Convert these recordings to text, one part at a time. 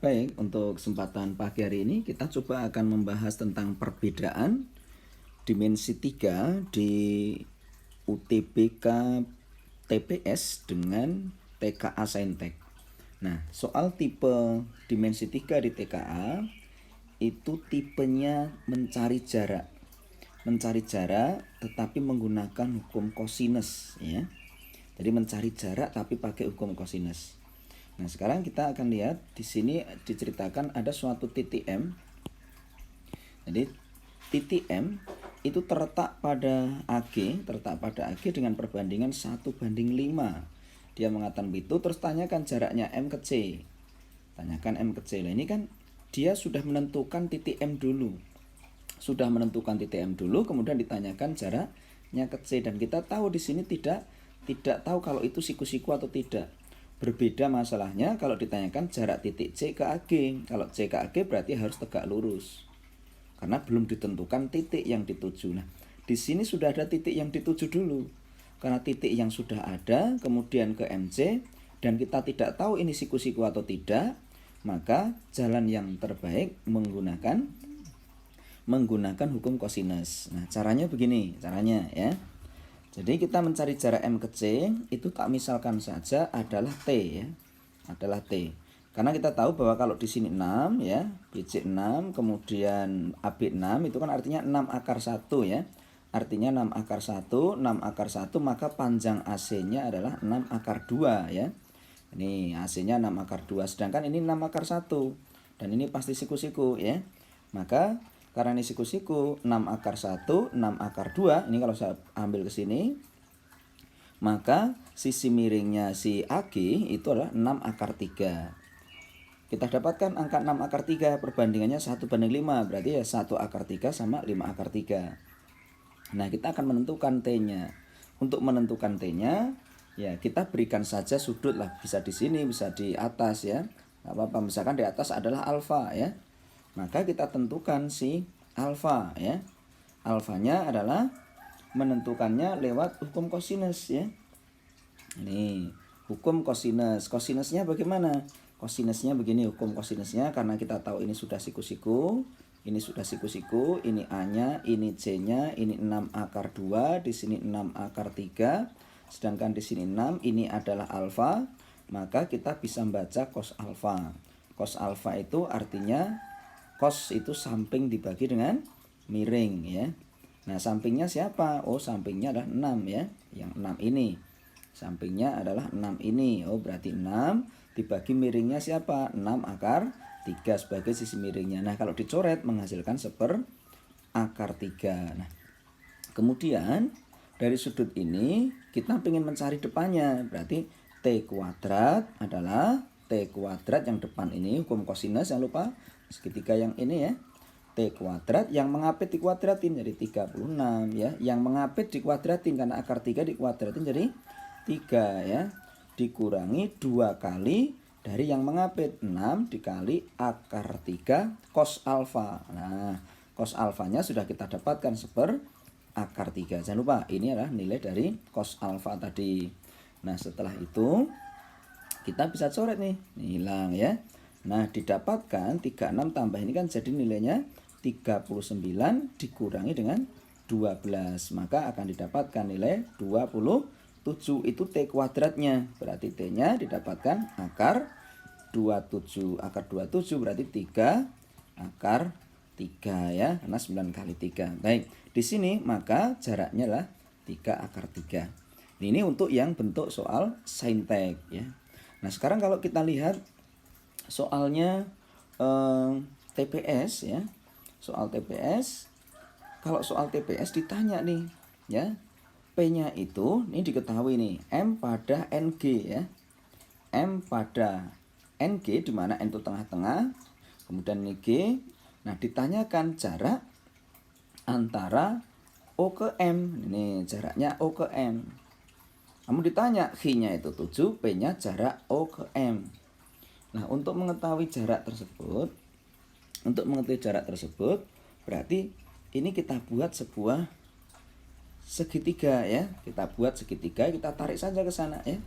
Baik, untuk kesempatan pagi hari ini kita coba akan membahas tentang perbedaan dimensi 3 di UTBK TPS dengan TKA Saintek. Nah, soal tipe dimensi 3 di TKA itu tipenya mencari jarak. Mencari jarak tetapi menggunakan hukum kosinus ya. Jadi mencari jarak tapi pakai hukum kosinus. Nah, sekarang kita akan lihat di sini diceritakan ada suatu titik M. Jadi titik M itu terletak pada AG dengan perbandingan 1:5. Dia mengatakan begitu, terus tanyakan jaraknya M ke C. Tanyakan M ke C. Nah, ini kan dia sudah menentukan titik M dulu. Kemudian ditanyakan jaraknya ke C, dan kita tahu di sini tidak tahu kalau itu siku-siku atau tidak. Berbeda masalahnya kalau ditanyakan jarak titik C ke AG. Kalau C ke AG berarti harus tegak lurus, karena belum ditentukan titik yang dituju. Nah, di sini sudah ada titik yang dituju dulu. Karena titik yang sudah ada, kemudian ke MC, dan kita tidak tahu ini siku-siku atau tidak, maka jalan yang terbaik menggunakan hukum kosinus. Nah, caranya begini, ya. Jadi kita mencari jarak M ke C itu tak misalkan saja adalah T ya. Adalah T. Karena kita tahu bahwa kalau di sini 6 ya, BC 6, kemudian AB 6 itu kan artinya 6 akar 1 ya. Artinya 6 akar 1, 6 akar 1, maka panjang AC-nya adalah 6 akar 2 ya. Ini AC-nya 6 akar 2, sedangkan ini 6 akar 1. Dan ini pasti siku-siku ya. Maka karena ini siku-siku, 6 akar 1, 6 akar 2, ini kalau saya ambil ke sini, maka sisi miringnya si AG itu adalah 6 akar 3. Kita dapatkan angka 6 akar 3, perbandingannya 1:5, berarti ya 1 akar 3 sama 5 akar 3. Nah, kita akan menentukan T-nya. Untuk menentukan T-nya, ya kita berikan saja sudut lah, bisa di sini, bisa di atas ya. Gak apa-apa, misalkan di atas adalah alfa ya. Maka kita tentukan si alfa ya. Alfanya adalah menentukannya lewat hukum kosinus ya. Ini hukum kosinus. Kosinusnya bagaimana? Kosinusnya begini hukum kosinusnya, karena kita tahu ini sudah siku-siku, ini A-nya, ini C-nya, ini 6 akar 2, di sini 6 akar 3, sedangkan di sini 6, ini adalah alfa, maka kita bisa membaca cos alfa. Cos alfa itu artinya cos itu samping dibagi dengan miring ya. Nah, sampingnya siapa? Oh, sampingnya adalah 6 ya. Yang 6 ini. Sampingnya adalah 6 ini. Oh, berarti 6 dibagi miringnya siapa? 6 akar 3 sebagai sisi miringnya. Nah, kalau dicoret menghasilkan 1/4 akar 3. Nah, kemudian dari sudut ini kita ingin mencari depannya. Berarti T kuadrat adalah T kuadrat yang depan ini, hukum kosinus jangan lupa. Segitiga yang ini ya, T kuadrat yang mengapit dikuadratin jadi 36 ya. Yang mengapit dikuadratin karena akar 3 dikuadratin jadi 3 ya. Dikurangi 2 kali dari yang mengapit, 6 dikali akar 3 cos alfa. Nah, cos alfanya sudah kita dapatkan 1/4 akar 3. Jangan lupa ini adalah nilai dari cos alfa tadi. Nah, setelah itu kita bisa coret nih, hilang ya. Nah, didapatkan 36 tambah ini kan jadi nilainya 39 dikurangi dengan 12. Maka akan didapatkan nilai 27. Itu T kuadratnya. Berarti T-nya didapatkan akar 27. Akar 27 berarti 3 akar 3 ya. Karena 9 kali 3. Baik, di sini maka jaraknya adalah 3 akar 3. Ini untuk yang bentuk soal saintek ya. Nah, sekarang kalau kita lihat soalnya TPS ya. Soal TPS. Kalau soal TPS ditanya nih ya. P-nya itu ini diketahui nih, M pada NG ya. M pada NG di mana N itu tengah-tengah, kemudian ini G. Nah, ditanyakan jarak antara O ke M. Ini jaraknya O ke M. Namun ditanya G-nya itu 7, P-nya jarak O ke M. Nah, untuk mengetahui jarak tersebut, berarti ini kita buat sebuah segitiga ya. Kita buat segitiga, kita tarik saja ke sana ya.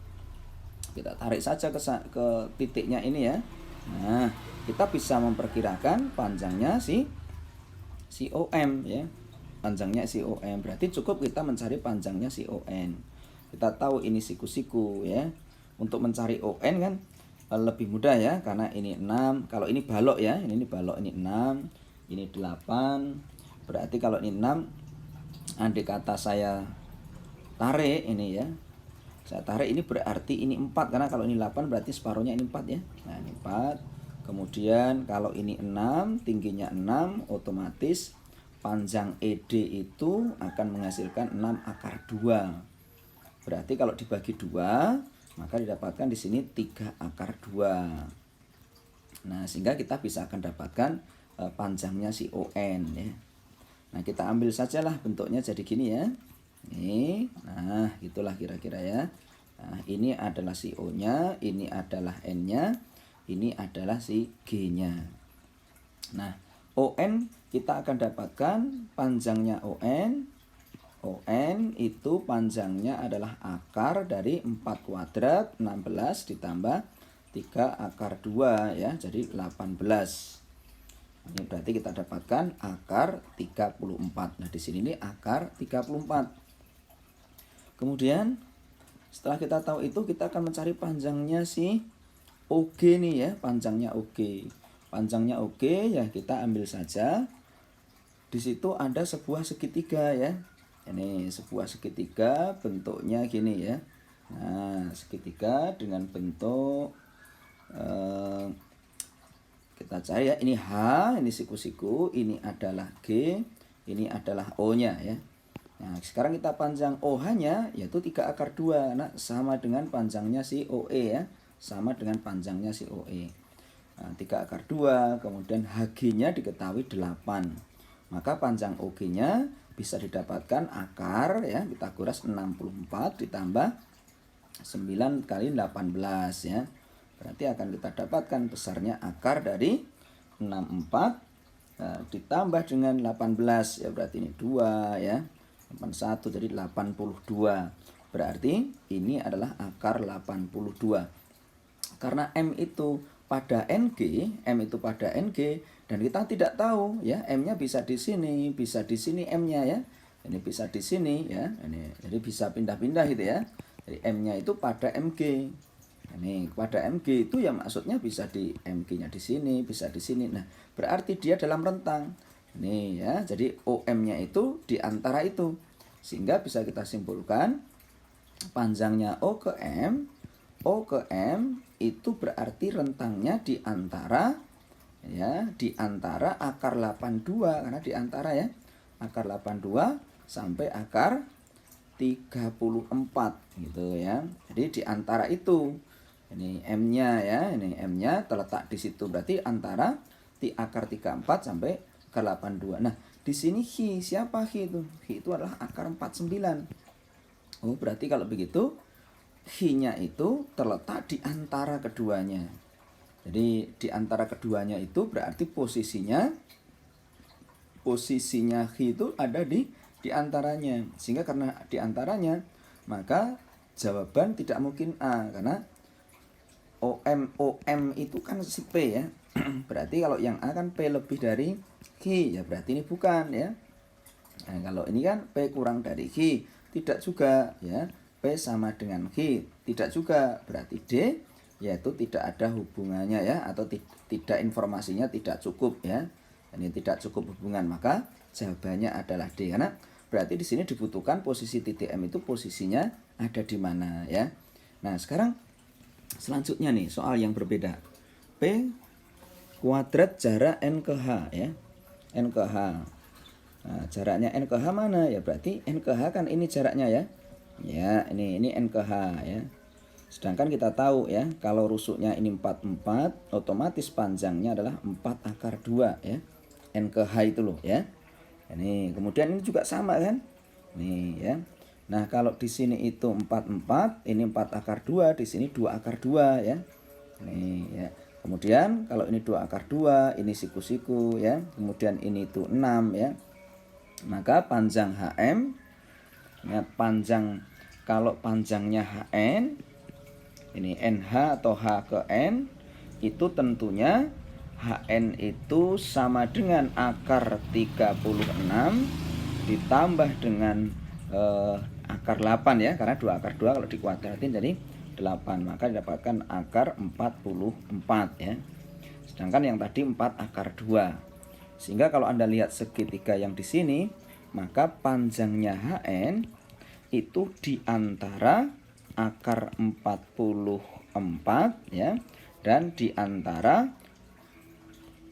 Kita tarik saja ke titiknya ini ya. Nah, kita bisa memperkirakan panjangnya si OM ya. Panjangnya si OM. Berarti cukup kita mencari panjangnya si ON. Kita tahu ini siku-siku ya. Untuk mencari ON kan lebih mudah ya, karena ini 6. Kalau ini balok ya, ini balok, ini 6, ini 8. Berarti kalau ini 6, andai kata saya tarik ini ya, saya tarik ini berarti ini 4, karena kalau ini 8 berarti separuhnya ini 4 ya. Nah, ini 4. Kemudian kalau ini 6, tingginya 6, otomatis panjang ED itu akan menghasilkan 6 akar 2. Berarti kalau dibagi 2, maka didapatkan di sini 3 akar 2. Nah, sehingga kita bisa akan dapatkan panjangnya si ON ya. Nah, kita ambil sajalah bentuknya jadi gini ya. Ini, nah itulah kira-kira ya. Nah, ini adalah si O-nya, ini adalah N-nya, ini adalah si G-nya. Nah, ON kita akan dapatkan panjangnya ON. ON itu panjangnya adalah akar dari 4 kuadrat 16 ditambah 3 akar 2 ya, jadi 18. Ini berarti kita dapatkan akar 34. Nah, di sini ini akar 34. Kemudian setelah kita tahu itu, kita akan mencari panjangnya si OG nih ya, panjangnya OG. Panjangnya OG ya kita ambil saja. Di situ ada sebuah segitiga ya. Ini sebuah segitiga bentuknya gini ya. Nah, segitiga dengan bentuk kita cari ya, ini H, ini siku-siku, ini adalah G, ini adalah O-nya ya. Nah, sekarang kita panjang OH-nya yaitu 3 akar 2. Nah, sama dengan panjangnya si OE ya. Sama dengan panjangnya si OE. Nah, 3 akar 2, kemudian HG-nya diketahui 8. Maka panjang OG-nya bisa didapatkan akar ya, kita kuras 64 ditambah 9 kali 18 ya. Berarti akan kita dapatkan besarnya akar dari 64 ditambah dengan 18 ya, berarti ini 2 ya. 81 jadi 82. Berarti ini adalah akar 82. Karena M itu pada NG, M itu pada NG, dan kita tidak tahu ya, M-nya bisa di sini, bisa di sini M-nya ya. Ini bisa di sini ya. Ini jadi bisa pindah-pindah gitu ya. Jadi M-nya itu pada MG. Ini pada MG itu ya maksudnya bisa di MG-nya di sini, bisa di sini. Nah, berarti dia dalam rentang. Nih ya, jadi OM-nya itu di antara itu. Sehingga bisa kita simpulkan panjangnya O ke M itu berarti rentangnya di antara ya, di antara akar 82, karena di antara ya, akar 82 sampai akar 34 gitu ya. Jadi di antara itu. Ini M-nya ya, ini M-nya terletak di situ, berarti antara di akar 34 sampai akar 82. Nah, di sini Hi, siapa Hi itu? Hi itu adalah akar 49. Oh, berarti kalau begitu Hi-nya itu terletak di antara keduanya. Jadi di antara keduanya itu berarti posisinya Hi itu ada di antaranya. Sehingga karena di antaranya, maka jawaban tidak mungkin A, karena OM itu kan si P ya. Berarti kalau yang A kan P lebih dari Q ya, berarti ini bukan ya. Nah, kalau ini kan P kurang dari Q, tidak juga ya. P sama dengan Q, tidak juga. Berarti D yaitu tidak ada hubungannya ya, atau tidak, informasinya tidak cukup ya. Ini tidak cukup hubungan, maka jawabannya adalah D, karena berarti di sini dibutuhkan posisi titik M itu posisinya ada di mana ya. Nah, sekarang selanjutnya nih soal yang berbeda. P kuadrat jarak N ke H ya. N ke H. Nah, jaraknya N ke H mana ya? Berarti N ke H kan ini jaraknya ya. Ya, ini N ke H ya. Sedangkan kita tahu ya, kalau rusuknya ini 44, otomatis panjangnya adalah 4 akar 2 ya. N ke H itu loh ya. Ini kemudian ini juga sama kan? Nih ya. Nah, kalau di sini itu 44, ini 4 akar 2, di sini 2 akar 2 ya. Nih ya. Kemudian kalau ini 2 akar 2, ini siku-siku ya. Kemudian ini itu 6 ya. Maka panjang HM ya, kalau panjangnya HN, ini NH atau H ke N itu tentunya HN itu sama dengan akar 36 ditambah dengan akar 8 ya, karena 2 akar 2 kalau dikuadratin jadi 8, maka didapatkan akar 44 ya. Sedangkan yang tadi 4 akar 2. Sehingga kalau Anda lihat segitiga yang di sini, maka panjangnya HN itu di antara akar 44 ya, dan di antara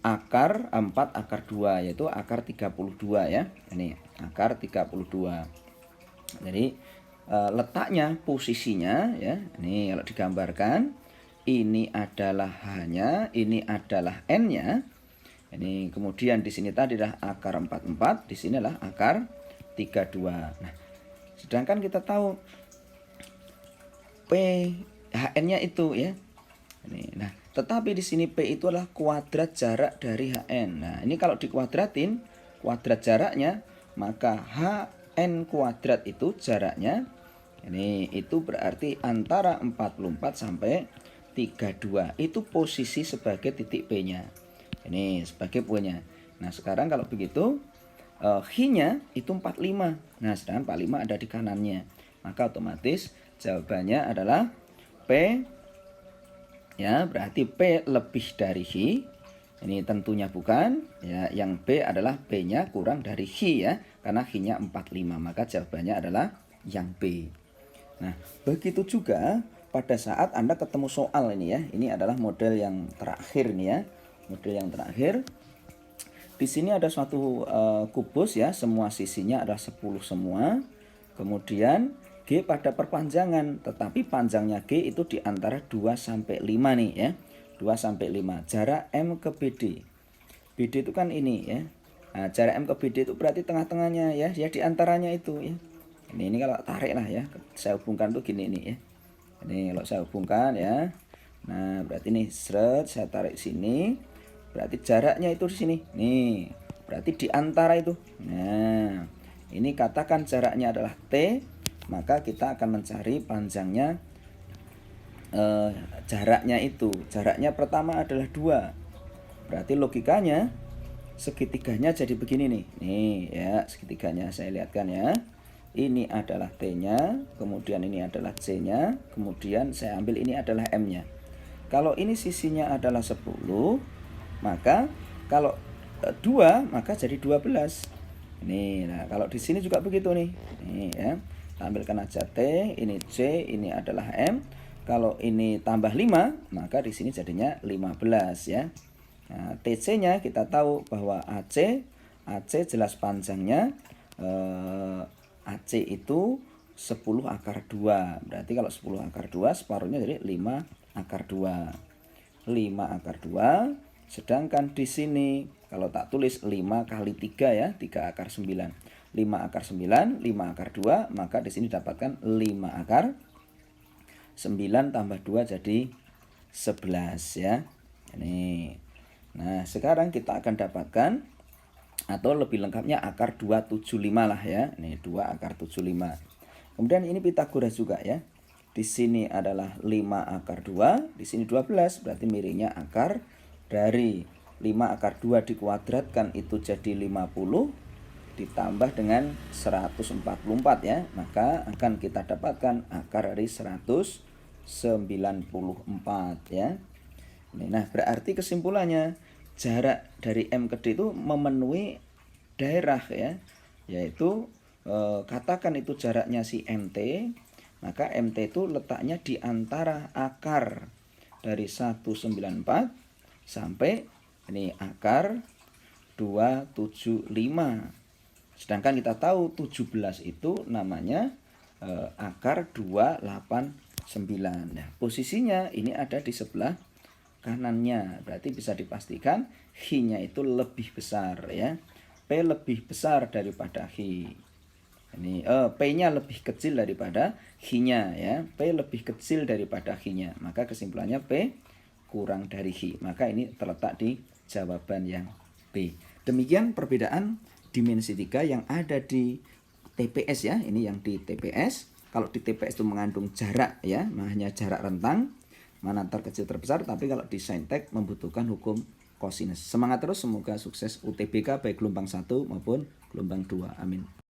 akar 4 akar 2, yaitu akar 32 ya. Ini akar 32. Jadi letaknya, posisinya ya, ini kalau digambarkan, ini adalah H-nya, ini adalah N-nya. Ini kemudian di sini tadi adalah akar 44, di sini adalah akar 32. Nah, sedangkan kita tahu P HN-nya itu ya. Nah, tetapi di sini P itu adalah kuadrat jarak dari HN. Nah, ini kalau dikuadratin, kuadrat jaraknya, maka HN kuadrat itu jaraknya, ini itu berarti antara 44 sampai 32. Itu posisi sebagai titik P-nya. Ini sebagai P-nya. Nah, sekarang kalau begitu, H-nya itu 45. Nah, sedangkan 45 ada di kanannya. Maka otomatis jawabannya adalah P ya, berarti P lebih dari H. Ini tentunya bukan ya, yang B adalah B-nya kurang dari H ya, karena H-nya 45, maka jawabannya adalah yang B. Nah, begitu juga pada saat Anda ketemu soal ini ya. Ini adalah model yang terakhir nih ya. Model yang terakhir. Di sini ada suatu kubus ya, semua sisinya adalah 10 semua. Kemudian G pada perpanjangan, tetapi panjangnya G itu di antara 2 sampai 5 nih ya. 2 sampai 5. Jarak M ke BD. BD itu kan ini ya. Nah, jarak M ke BD itu berarti tengah-tengahnya ya, ya di antaranya itu ya. Ini kalau tarik lah ya. Saya hubungkan tuh gini nih ya. Ini kalau saya hubungkan ya. Nah, berarti nih seret saya tarik sini. Berarti jaraknya itu di sini. Nih, berarti di antara itu. Nah, ini katakan jaraknya adalah T, maka kita akan mencari panjangnya jaraknya itu. Jaraknya pertama adalah 2. Berarti logikanya segitiganya jadi begini nih. Nih ya, segitiganya saya lihatkan ya. Ini adalah T-nya, kemudian ini adalah C-nya, kemudian saya ambil ini adalah M-nya. Kalau ini sisinya adalah 10, maka kalau 2 maka jadi 12. Ini, nah kalau di sini juga begitu nih. Nih ya. Tampilkan aja T, ini C, ini adalah M. Kalau ini tambah 5, maka di sini jadinya 15 ya. Nah, TC-nya kita tahu bahwa AC jelas panjangnya AC itu 10 akar 2. Berarti kalau 10 akar 2 separuhnya jadi 5 akar 2. 5 akar 2. Sedangkan di sini kalau tak tulis 5 kali 3 ya, 3 akar 9. 5 akar 9, 5 akar 2, maka di sini dapatkan 5 akar 9 tambah 2 jadi 11 ya. Ini. Nah, sekarang kita akan dapatkan atau lebih lengkapnya akar 275 lah ya. Ini 2 akar 75. Kemudian ini Pitagoras juga ya. Di sini adalah 5 akar 2, di sini 12, berarti miringnya akar dari 5 akar 2 dikuadratkan itu jadi 50 ditambah dengan 144 ya. Maka akan kita dapatkan akar dari 194 ya. Nah, berarti kesimpulannya jarak dari M ke D itu memenuhi daerah ya, yaitu katakan itu jaraknya si MT, maka MT itu letaknya di antara akar dari 194 sampai ini akar 275. Sedangkan kita tahu 17 itu namanya akar 289. Nah, posisinya ini ada di sebelah kanannya, berarti bisa dipastikan H-nya itu lebih besar ya. P lebih besar daripada H. Ini P-nya lebih kecil daripada H-nya ya. P lebih kecil daripada H-nya. Maka kesimpulannya P kurang dari H. Maka ini terletak di jawaban yang B. Demikian perbedaan dimensi 3 yang ada di TPS ya. Ini yang di TPS. Kalau di TPS itu mengandung jarak ya, hanya jarak rentang. mana terkecil terbesar, tapi kalau di saintek membutuhkan hukum kosinus. Semangat terus, semoga sukses UTBK baik gelombang 1 maupun gelombang 2. Amin.